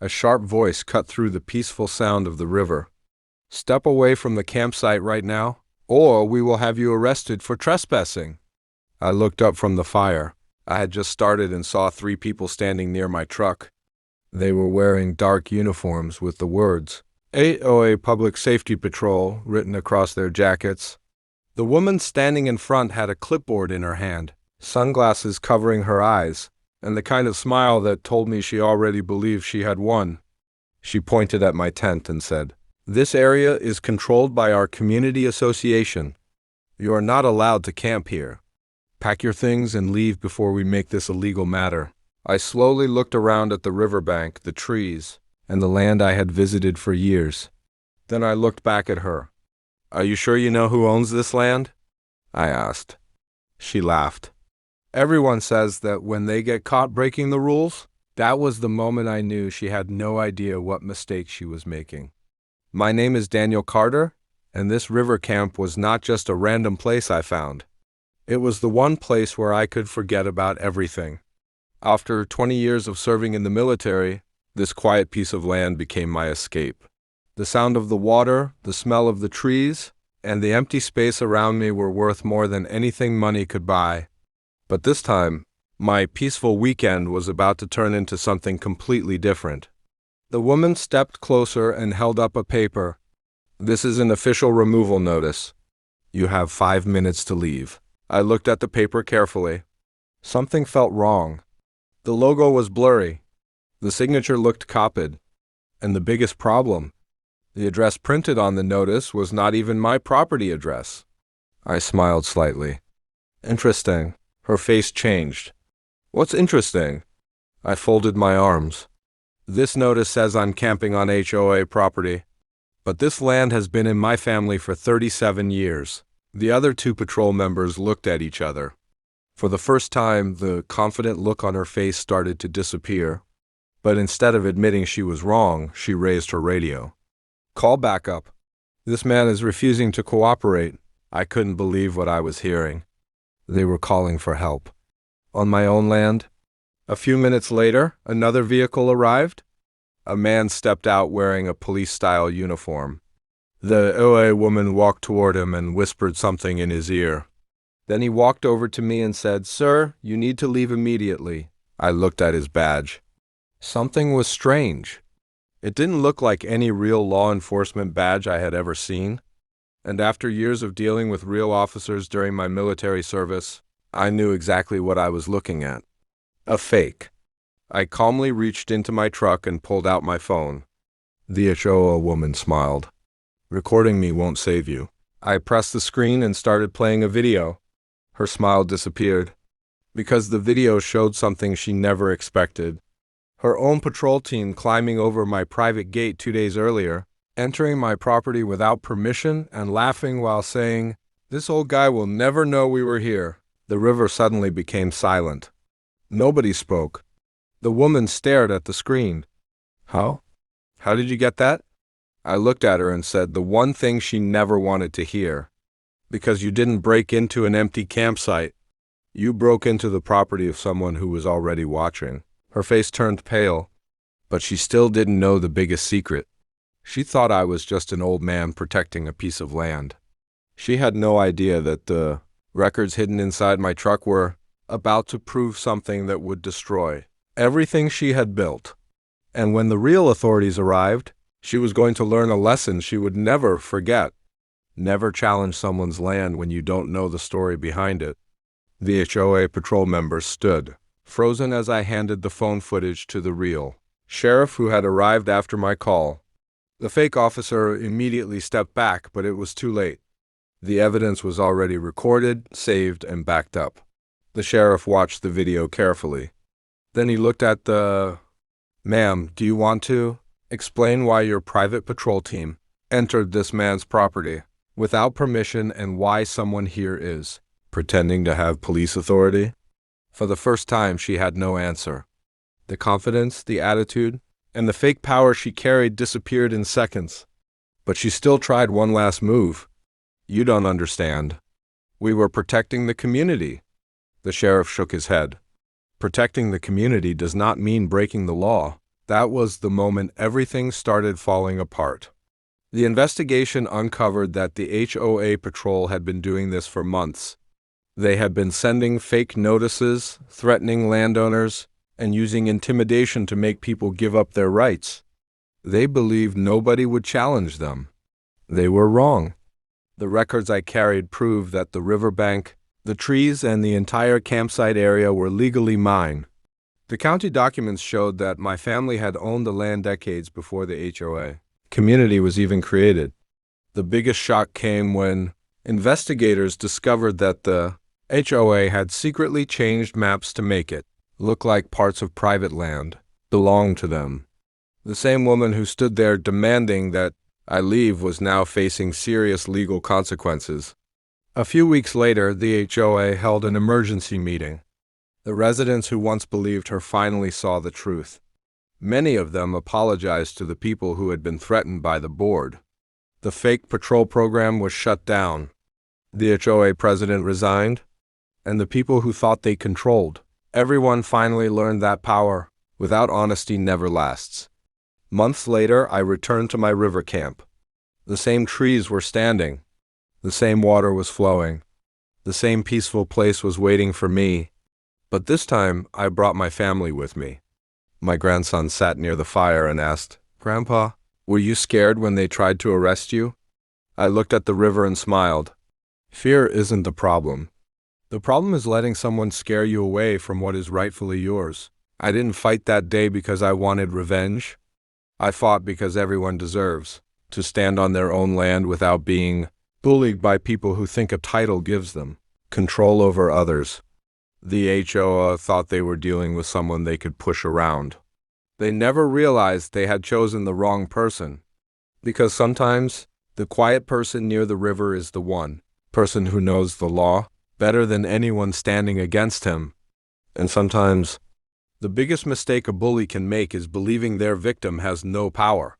A sharp voice cut through the peaceful sound of the river. "Step away from the campsite right now, or we will have you arrested for trespassing." I looked up from the fire. I had just started and saw 3 people standing near my truck. They were wearing dark uniforms with the words, HOA Public Safety Patrol, written across their jackets. The woman standing in front had a clipboard in her hand, sunglasses covering her eyes, and the kind of smile that told me she already believed she had won. She pointed at my tent and said, "This area is controlled by our community association. You are not allowed to camp here. Pack your things and leave before we make this a legal matter." I slowly looked around at the riverbank, the trees, and the land I had visited for years. Then I looked back at her. "Are you sure you know who owns this land?" I asked. She laughed. "Everyone says that when they get caught breaking the rules." That was the moment I knew she had no idea what mistake she was making. "My name is Daniel Carter, and this river camp was not just a random place I found. It was the one place where I could forget about everything. After 20 years of serving in the military, this quiet piece of land became my escape. The sound of the water, the smell of the trees, and the empty space around me were worth more than anything money could buy. But this time, my peaceful weekend was about to turn into something completely different." The woman stepped closer and held up a paper. "This is an official removal notice. You have 5 minutes to leave." I looked at the paper carefully. Something felt wrong. The logo was blurry. The signature looked copied. And the biggest problem, the address printed on the notice was not even my property address. I smiled slightly. "Interesting." Her face changed. "What's interesting?" I folded my arms. "This notice says I'm camping on HOA property, but this land has been in my family for 37 years. The other 2 patrol members looked at each other. For the first time, the confident look on her face started to disappear. But instead of admitting she was wrong, she raised her radio. "Call backup. This man is refusing to cooperate." I couldn't believe what I was hearing. They were calling for help. On my own land? A few minutes later, another vehicle arrived. A man stepped out wearing a police-style uniform. The OA woman walked toward him and whispered something in his ear. Then he walked over to me and said, "Sir, you need to leave immediately." I looked at his badge. Something was strange. It didn't look like any real law enforcement badge I had ever seen. And after years of dealing with real officers during my military service, I knew exactly what I was looking at. A fake. I calmly reached into my truck and pulled out my phone. The HOA woman smiled. "Recording me won't save you." I pressed the screen and started playing a video. Her smile disappeared, because the video showed something she never expected. Her own patrol team climbing over my private gate 2 days earlier, entering my property without permission and laughing while saying, "This old guy will never know we were here." The river suddenly became silent. Nobody spoke. The woman stared at the screen. "How? How did you get that?" I looked at her and said the one thing she never wanted to hear. "Because you didn't break into an empty campsite. You broke into the property of someone who was already watching." Her face turned pale, but she still didn't know the biggest secret. She thought I was just an old man protecting a piece of land. She had no idea that the records hidden inside my truck were about to prove something that would destroy everything she had built. And when the real authorities arrived, she was going to learn a lesson she would never forget. Never challenge someone's land when you don't know the story behind it. The HOA patrol members stood, frozen as I handed the phone footage to the real sheriff who had arrived after my call. The fake officer immediately stepped back, but it was too late. The evidence was already recorded, saved, and backed up. The sheriff watched the video carefully. Then he looked at the... "Ma'am, do you want to explain why your private patrol team entered this man's property without permission and why someone here is pretending to have police authority?" For the first time, she had no answer. The confidence, the attitude, and the fake power she carried disappeared in seconds. But she still tried one last move. "You don't understand. We were protecting the community." The sheriff shook his head. "Protecting the community does not mean breaking the law. That was the moment everything started falling apart. The investigation uncovered that the HOA patrol had been doing this for months. They had been sending fake notices, threatening landowners, and using intimidation to make people give up their rights. They believed nobody would challenge them. They were wrong. The records I carried proved that the riverbank, the trees, and the entire campsite area were legally mine. The county documents showed that my family had owned the land decades before the HOA community was even created. The biggest shock came when investigators discovered that the HOA had secretly changed maps to make it look like parts of private land belonged to them. The same woman who stood there demanding that I leave was now facing serious legal consequences. A few weeks later, the HOA held an emergency meeting. The residents who once believed her finally saw the truth. Many of them apologized to the people who had been threatened by the board. The fake patrol program was shut down. The HOA president resigned, and the people who thought they controlled. Everyone finally learned that power, without honesty, never lasts. Months later, I returned to my river camp. The same trees were standing. The same water was flowing. The same peaceful place was waiting for me. But this time, I brought my family with me. My grandson sat near the fire and asked, "Grandpa, were you scared when they tried to arrest you?" I looked at the river and smiled. Fear isn't the problem. The problem is letting someone scare you away from what is rightfully yours. I didn't fight that day because I wanted revenge. I fought because everyone deserves to stand on their own land without being bullied by people who think a title gives them control over others. The HOA thought they were dealing with someone they could push around. They never realized they had chosen the wrong person. Because sometimes, the quiet person near the river is the one person who knows the law better than anyone standing against him. And sometimes, the biggest mistake a bully can make is believing their victim has no power.